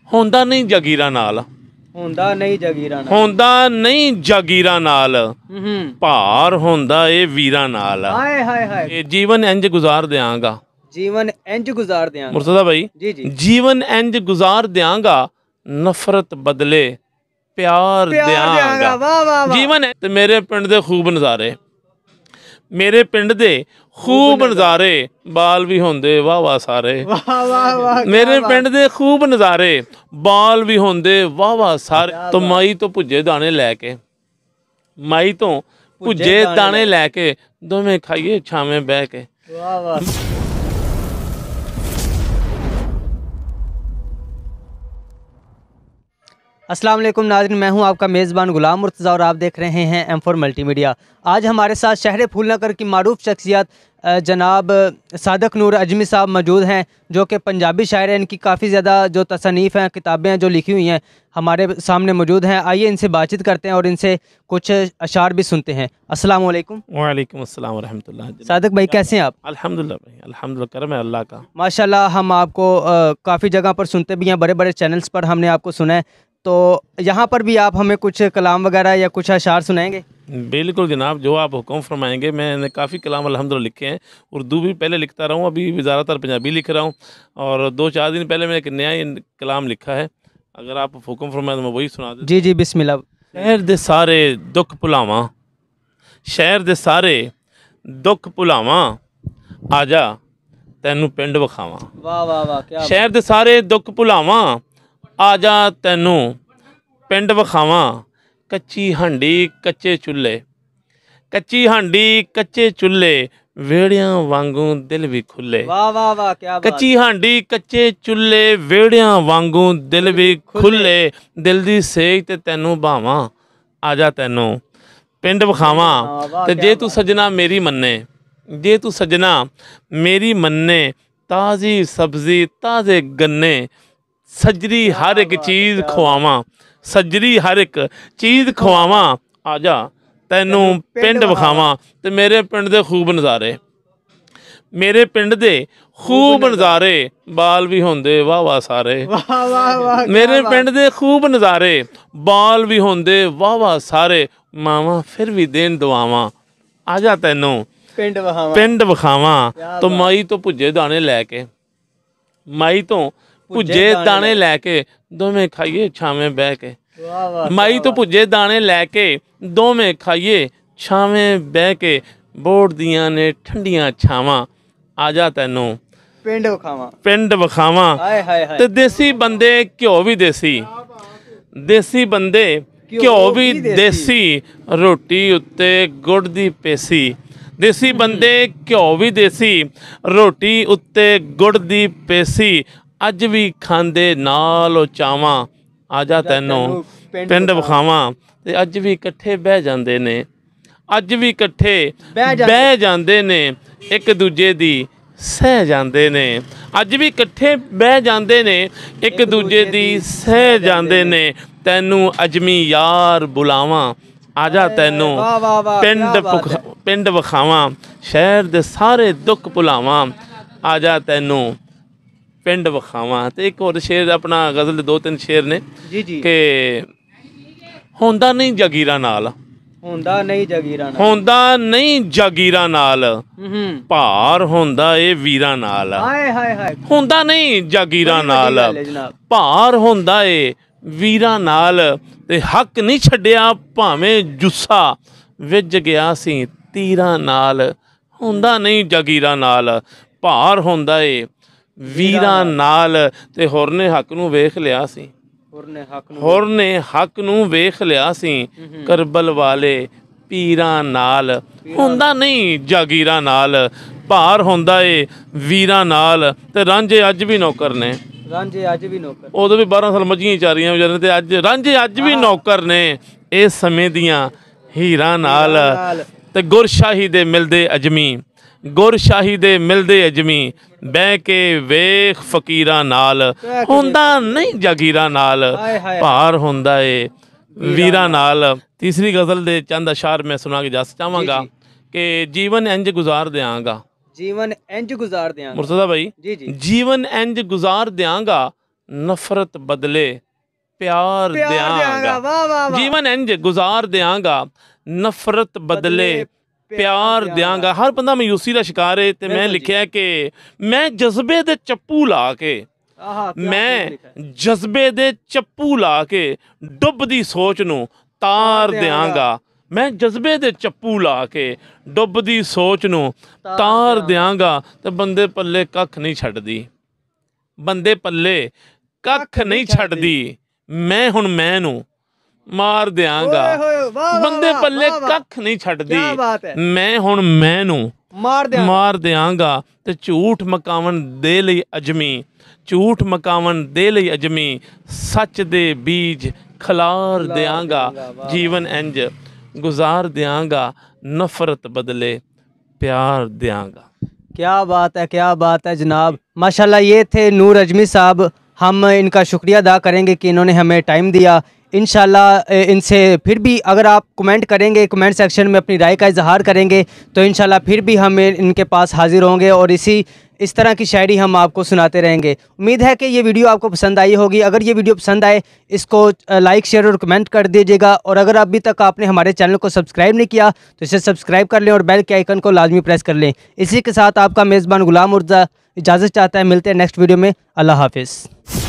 ਹੁੰਦਾ ਨਹੀਂ ਜਾਗੀਰਾਂ ਨਾਲ, ਹੁੰਦਾ ਨਹੀਂ ਜਾਗੀਰਾਂ ਨਾਲ, ਹੁੰਦਾ ਨਹੀਂ ਜਾਗੀਰਾਂ ਨਾਲ, ਭਾਰ ਹੁੰਦਾ ਏ ਵੀਰਾਂ ਨਾਲ। ਹਾਏ ਹਾਏ ਹਾਏ। ਇਹ ਜੀਵਨ ਇੰਜ ਗੁਜ਼ਾਰ ਦਿਆਂਗਾ, ਜੀਵਨ ਇੰਜ ਗੁਜ਼ਾਰ ਦਿਆਂਗਾ। ਮੁਰਤਜ਼ਾ ਭਾਈ, ਜੀ ਜੀ। ਜੀਵਨ ਇੰਜ ਗੁਜ਼ਾਰ ਦਿਆਂਗਾ, ਨਫ਼ਰਤ ਬਦਲੇ ਪਿਆਰ ਦਿਆਂਗਾ। ਵਾਹ ਵਾਹ ਵਾਹ। ਜੀਵਨ ਹੈ ਤੇ ਮੇਰੇ ਪਿੰਡ ਦੇ ਖੂਬ ਨਜ਼ਾਰੇ, ਮੇਰੇ ਪਿੰਡ ਦੇ ਖੂਬ ਨਜ਼ਾਰੇ, ਬਾਲ ਵੀ ਹੁੰਦੇ ਵਾਹ ਵਾਹ ਸਾਰੇ। ਵਾਹ ਵਾਹ ਵਾਹ। ਮੇਰੇ ਪਿੰਡ ਦੇ ਖੂਬ ਨਜ਼ਾਰੇ, ਬਾਲ ਵੀ ਹੁੰਦੇ ਵਾਹ ਵਾਹ ਸਾਰੇ। ਤੋਂ ਮਾਈ ਤੋਂ ਭੁੱਜੇ ਦਾਣੇ ਲੈ ਕੇ, ਮਾਈ ਤੋਂ ਭੁੱਜੇ ਦਾਣੇ ਲੈ ਕੇ, ਦੋਵੇਂ ਖਾਈਏ ਛਾਵੇਂ ਬਹਿ ਕੇ। वाह वाह। अस्सलाम वालेकुम नाज़रीन, मैं हूं आपका मेज़बान गुलाम मुर्तज़ा और आप देख रहे हैं M4 मल्टीमीडिया। आज हमारे साथ शहर फूलनगर की मारूफ शख्सियत जनाब सादक नूर अजमी साहब मौजूद हैं, जो कि पंजाबी शायर हैं। इनकी काफ़ी ज़्यादा जो तसनीफ़ हैं, किताबें हैं जो लिखी हुई हैं, हमारे सामने मौजूद हैं। आइए इनसे बातचीत करते हैं और इनसे कुछ अशार भी सुनते हैं। अस्सलाम वालेकुम। वालेकुम अस्सलाम व रहमतुल्लाह। सादक भाई कैसे हैं आप? अल्हम्दुलिल्लाह भाई, अल्हम्दुलिल्लाह, करम है अल्लाह का। माशाल्लाह, हम आपको काफ़ी जगह पर सुनते भी हैं, बड़े बड़े चैनल्स पर हमने आपको सुना है, तो यहाँ पर भी आप हमें कुछ कलाम वगैरह या कुछ अशार सुनाएंगे? बिल्कुल जनाब, जो आप हुक्म फरमाएंगे। मैंने काफ़ी कलाम अल्हम्दुलिल्लाह लिखे हैं, उर्दू भी पहले लिखता रहा हूँ, अभी ज़्यादातर पंजाबी लिख रहा हूँ, और 2-4 दिन पहले मैंने एक नया कलाम लिखा है। अगर आप हुक्म फरमाएं तो मैं वही सुना दूँ। जी जी, बिस्मिल्लाह। शहर दे सारे दुख भुलावां, शहर दे सारे दुख भुलावां, आजा तैनू पिंड विखावां। वाह वाह वाह, क्या शहर दे सारे दुख भुलावां, आजा तैनू पिंड विखावां। कच्ची हांडी कच्चे चुल्हे, कच्ची हांडी कच्चे चुल्हे, वेड़ियां वांगू दिल भी खुले। वाह वाह वाह, क्या बात। कच्ची हांडी कच्चे चुल्हे, वेड़ियां वांगू दिल भी खुले। दिल दी सेक ते तैनू भावां, आजा तैनू पिंड विखावां। ते जे तू सजना मेरी मन्ने, जे तू सजना मेरी मन्ने, ताज़ी सब्जी ताज़े गन्ने, सजरी हर एक चीज़ खुआवां, सजरी हर एक चीज़ खुआवां, आजा तैनू पिंड विखावां। ते मेरे पिंड दे खूब नज़ारे, मेरे पिंड दे खूब नज़ारे, बाल भी होंदे वाह वाह सारे। वाह वाह वाह। मेरे पिंड दे खूब नज़ारे, बाल भी होंदे वाह वाह सारे। मावां फिर भी देन दुआवां, आजा तैनू पिंड विखावां, पिंड विखावां। तो माई तो भुज्जे दाने लैके, माई तो भुज्जे दाने लैके, दोवें खाइए छावें बह के। वाह वाह। माई तो भुज्जे दाने लैके, दोवें खाइए छावें बह के। बोड़ दियां ने ठंडियां छावां, आजा तैनू पिंड विखावां, पिंड विखावां। हाय हाय हाय। ते देसी बंदे घ्यो भी देसी, देसी बंदे घ्यो भी देसी, रोटी उत्ते गुड़ दी पेसी। देसी बंदे घ्यो भी देसी, रोटी उत्ते गुड़ दी पेसी। अज भी खांदे नाल चावां, आजा तैनू पिंड विखावां। ते अज भी इकट्ठे बह जांदे ने, अज भी इकट्ठे बह जांदे ने, एक दूजे दी सह जांदे ने। अज भी इकट्ठे बह जांदे ने, एक दूजे दी सह जांदे ने। तैनू अजमी यार बुलावां, आजा तैनू पिंड विखावां। शहर दे सारे दुख भुलावां, आजा तैनू पिंड विखावां। ते एक होर शेर अपना गज़ल दे 2-3 शेर ने जी जी। कि होंदा नहीं जागीरां नाल, होंदा नहीं जागीरां नाल, होंदा नहीं जागीरां नाल, भार होंदा ए वीरां नाल। हाय हाय हाय। होंदा नहीं जागीरां नाल, भार होंदा ए वीरां नाल। ते हक नहीं छड्डिया भावें जुस्सा, विज गया सी तीरां नाल। होंदा नहीं जागीरां नाल, भार होंदा ए वीरां नाल। ते होर ने हक नूं वेख लिया सी, होर ने हक नूं वेख लिया सी, करबल वाले पीरां नाल। होंदा नहीं जागीरां नाल, भार होंदा ए वीरां नाल। ते रांझे अज भी नौकर ने, रांझे अज भी नौकर, उदों भी 12 साल मझियां चारियां विचारे, ते अज रांझे अज भी नौकर ने, इस समय दियां हीरां नाल। ते गुरशाही दे मिलदे अजमी, गुरशाही दे मिलदे अजमी, बह के वेख फकीरां नाल। होंदा नहीं जागीरां नाल, भार होंदा ए वीरां नाल। तीसरी गज़ल दे चंद अशार मैं सुना के जा चाहांगा कि जीवन इंज गुजार दियांगा, जीवन इंज गुजार दियांगा। मुर्तज़ा भाई, जी जी। जीवन इंज गुजार दियांगा, नफरत बदले प्यार दियांगा। वाह वाह वाह। जीवन इंज गुजार दियांगा, नफरत बदले प्यार दियांगा। हर बंदा मायूसी का शिकार है, तो मैं लिखिया कि मैं जज्बे दे चप्पू ला के, मैं जज्बे दे चप्पू ला के डुबदी सोच नूं तार दियांगा। मैं जज्बे दे चप्पू ला के डुबदी सोच नूं तार दियांगा। तो बंदे पल्ले कख नहीं छड्डदी, बंदे पल्ले कख नहीं छड्डदी। मैं हुण मैं नूं मार दियांगा। बंदे पल्ले कख नहीं छड्डदी, मैं हुण मैं नूं मार दियांगा। ते झूठ मकावन दे लई अजमी, झूठ मकावन दे लई अजमी, सच दे बीज खलार दियांगा। जीवन इंज गुजार दियांगा, नफरत बदले प्यार दियांगा। क्या बात है, क्या बात है जनाब, माशाल्लाह। ये थे नूर अजमी साहब। हम इनका शुक्रिया अदा करेंगे कि इन्होंने हमें टाइम दिया। इंशाल्लाह इनसे फिर भी अगर आप कमेंट करेंगे, कमेंट सेक्शन में अपनी राय का इजहार करेंगे, तो इंशाल्लाह फिर भी हम इनके पास हाजिर होंगे और इस तरह की शायरी हम आपको सुनाते रहेंगे। उम्मीद है कि ये वीडियो आपको पसंद आई होगी। अगर ये वीडियो पसंद आए, इसको लाइक शेयर और कमेंट कर दीजिएगा। और अगर अभी तक आपने हमारे चैनल को सब्सक्राइब नहीं किया तो इसे सब्सक्राइब कर लें और बेल के आइकन को लाजमी प्रेस कर लें। इसी के साथ आपका मेज़बान गुलाम मुर्तज़ा इजाज़त चाहता है। मिलते हैं नेक्स्ट वीडियो में। अल्लाह हाफिज़।